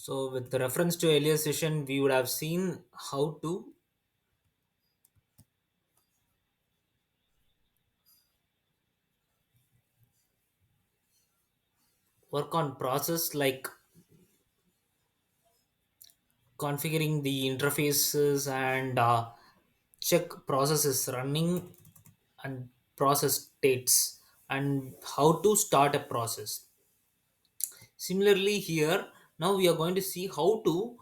So, with reference to earlier session, we would have seen how to work on process like configuring the interfaces and check processes running and process states and how to start a process. Similarly, here now we are going to see how to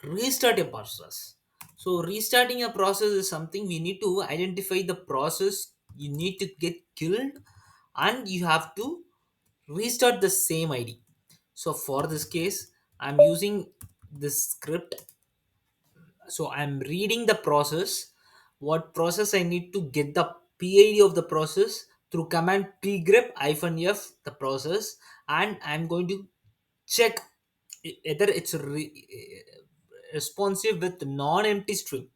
restart a process. So, restarting a process is something we need to identify the process you need to get killed and you have to restart the same id. So for this case I'm using this script. So I'm reading the process, what process I need to get the pid of the process through command pgrep -f the process, and I'm going to check whether it's responsive with non-empty string.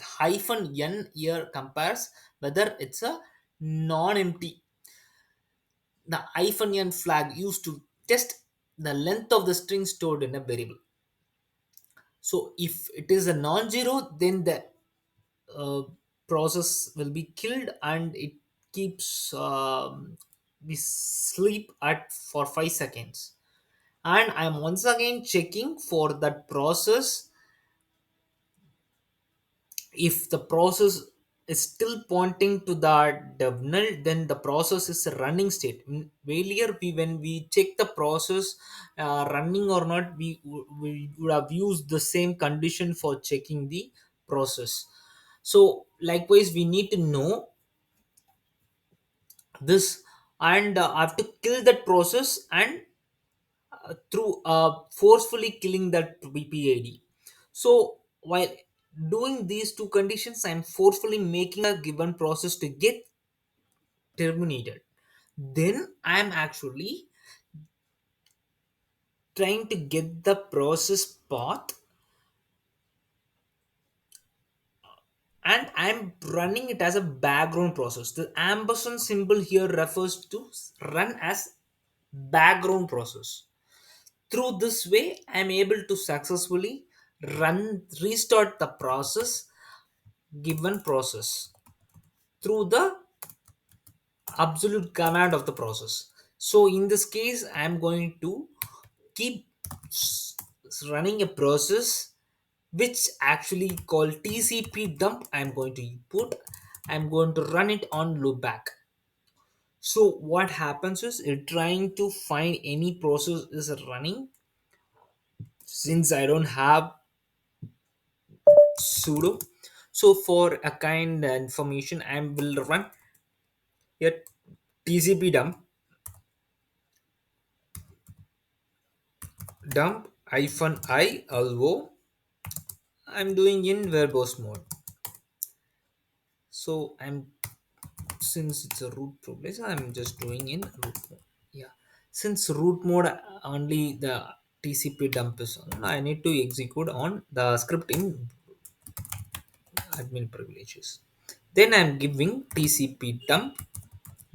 Hyphen n here compares whether it's a non-empty. The hyphen n flag used to test the length of the string stored in a variable. So if it is a non-zero, then the uh, process will be killed and it keeps we sleep at for 5 seconds. And I'm once again checking for that process. If the process is still pointing to the terminal, then the process is a running state. Earlier when we check the process running or not, we would have used the same condition for checking the process. So likewise we need to know this, and I have to kill that process and through forcefully killing that BPID. So while doing these two conditions, I'm forcefully making a given process to get terminated. Then I'm actually trying to get the process path, and I'm running it as a background process. The ampersand symbol here refers to run as background process. Through this way, I'm able to successfully restart the process, given process, through the absolute command of the process. So in this case, I'm going to keep running a process which actually called TCP dump. I'm going to run it on loopback. So what happens is it trying to find any process is running. Since I don't have sudo, so for a kind information I will run a TCP dump hyphen I, although I'm doing in verbose mode. So I'm, since it's a root progress, I'm just doing in root mode. Yeah, since root mode only the TCP dump is on, I need to execute on the script in admin privileges. Then I'm giving TCP dump,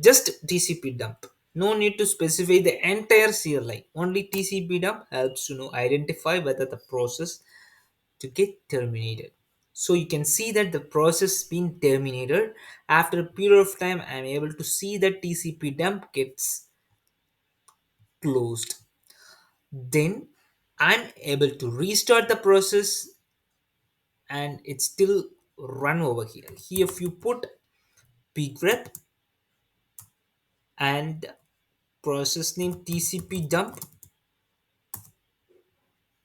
just TCP dump. No need to specify the entire CLI. Only TCP dump helps to know identify whether the process to get terminated. So you can see that the process been terminated. After a period of time, I'm able to see that TCP dump gets closed. Then I'm able to restart the process and it still run over here. Here if you put pgrep and process name TCP dump,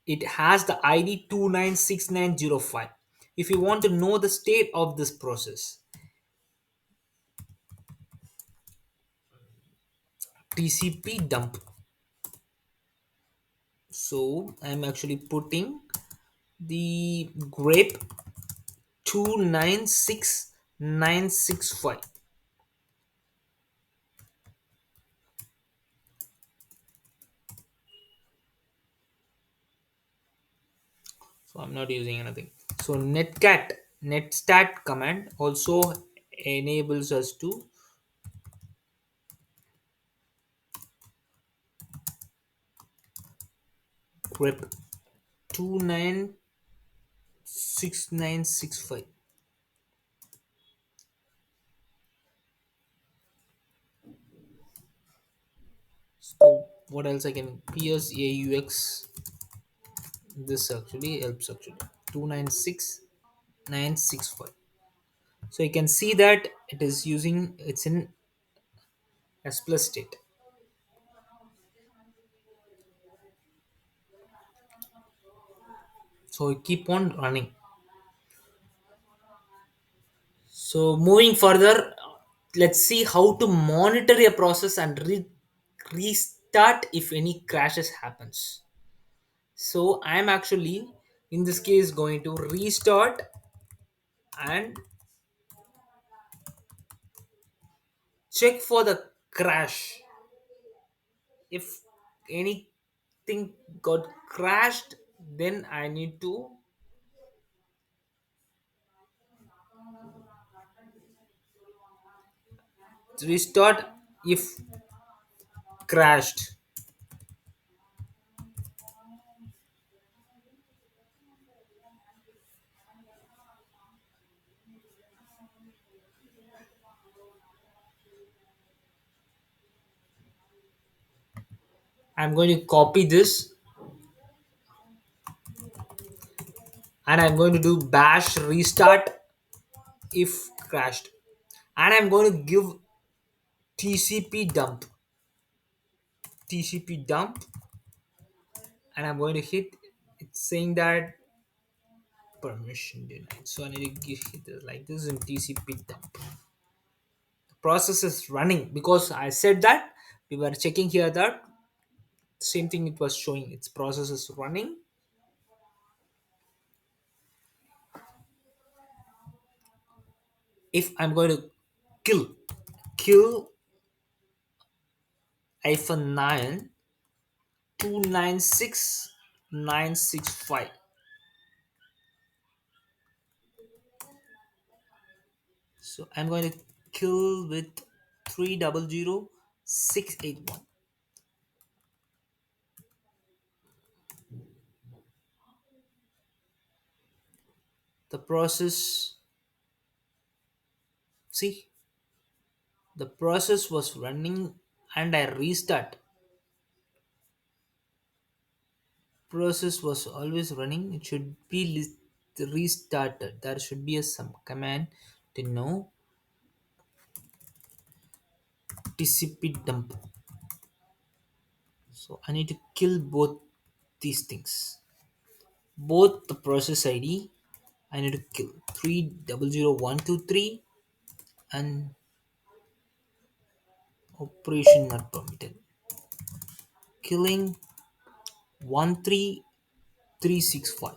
it has the id 296905. If you want to know the state of this process, TCP dump. So I'm actually putting the grape 296965. So I'm not using anything. So netstat command also enables us to grep 296965. So what else I can PSAUX, this actually helps actually 296965. So you can see that it is using, it's in S plus state. So we keep on running. So moving further, let's see how to monitor a process and restart if any crashes happens. So I'm actually in this case going to restart and check for the crash. If anything got crashed, then I need to restart if crashed. I'm going to copy this and I'm going to do bash restart if crashed, and I'm going to give tcp dump, tcp dump, and I'm going to hit, it's saying that permission denied, so I need to give it like this in tcp dump. The process is running because I said that we were checking here that same thing it was showing, its process is running. If I'm going to kill hyphen 9 296965, so I'm going to kill with 300681. The process, see, the process was running and I restart. Process was always running, it should be restarted. There should be a some command to know tcp dump. So I need to kill both these things, both the process id. I need to kill 300123 and operation not permitted, killing 13365.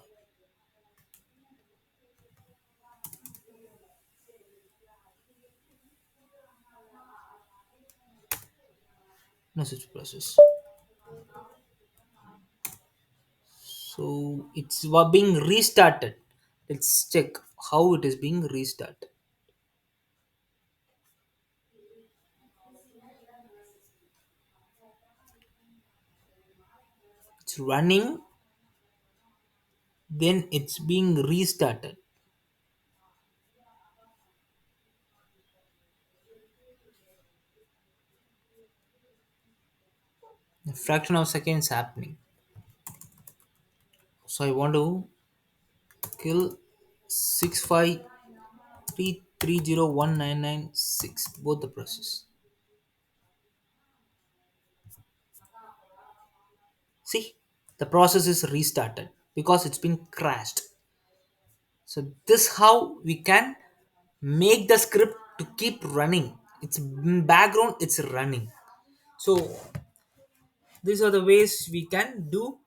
No such process. So it's being restarted. Let's check how it is being restarted. It's running, then it's being restarted. A fraction of seconds happening. So I want to kill 653301996, both the process. See, the process is restarted because it's been crashed. So this how we can make the script to keep running. It's in background, it's running. So these are the ways we can do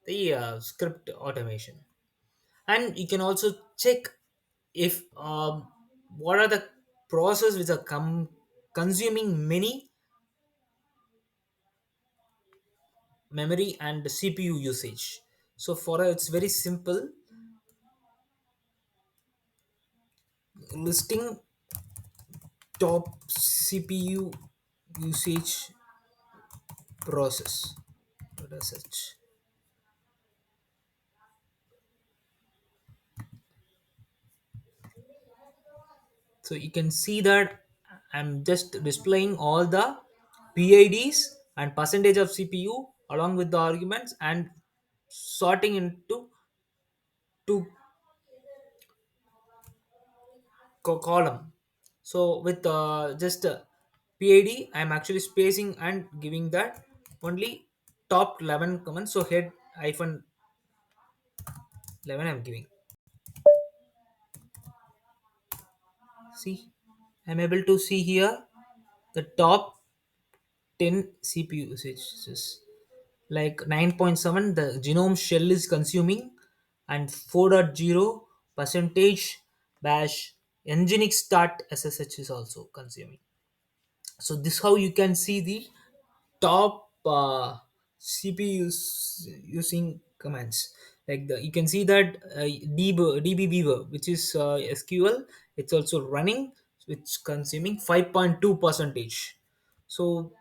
the script automation. And you can also check if what are the process which are consuming many memory and cpu usage. So for it's very simple, listing top cpu usage process. research. So you can see that I'm just displaying all the PIDs and percentage of CPU along with the arguments and sorting into two column. So with just PID, I'm actually spacing and giving that only top 11 comments. So head hyphen 11 I'm giving. See, I'm able to see here the top 10 CPU usages. Like 9.7, the genome shell is consuming, and 4.0 percentage bash nginx start SSH is also consuming. So this how you can see the top CPUs using commands. Like you can see that DB Beaver, which is SQL, it's also running, which consuming 5.2 percentage. So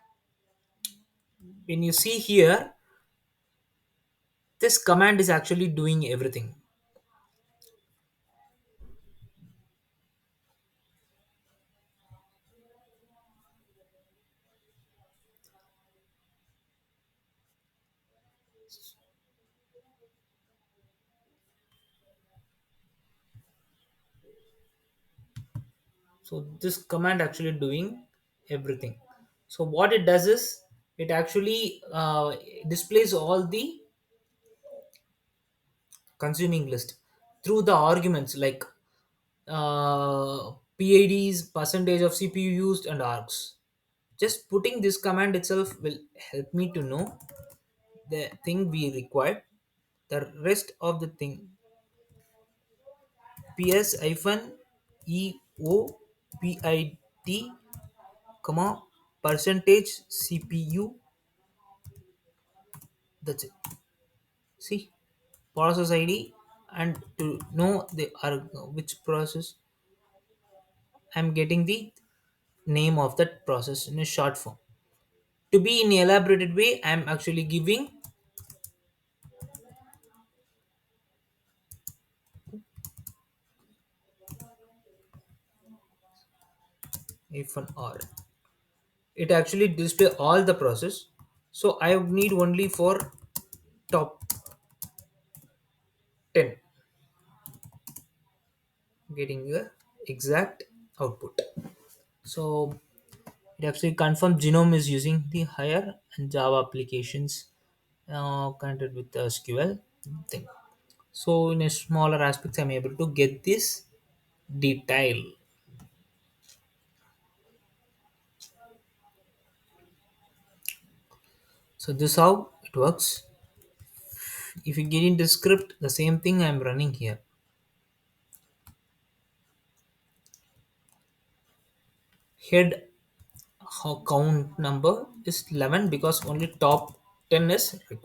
when you see here, this command is actually doing everything. So this command actually doing everything. So what it does is it actually displays all the consuming list through the arguments like PIDs, percentage of CPU used, and args. Just putting this command itself will help me to know the thing we required. The rest of the thing, ps hyphen eopid comma percentage CPU. That's it. See, process ID, and to know the which process I'm getting the name of that process in a short form. To be in elaborated way, I'm actually giving if an R. It actually display all the process. So I need only for top 10 getting the exact output. So it actually confirms genome is using the higher and Java applications connected with the SQL thing. So in a smaller aspects, I'm able to get this detail. So this how it works. If you get into script, the same thing I'm running here. Head count number is 11 because only top 10 is required.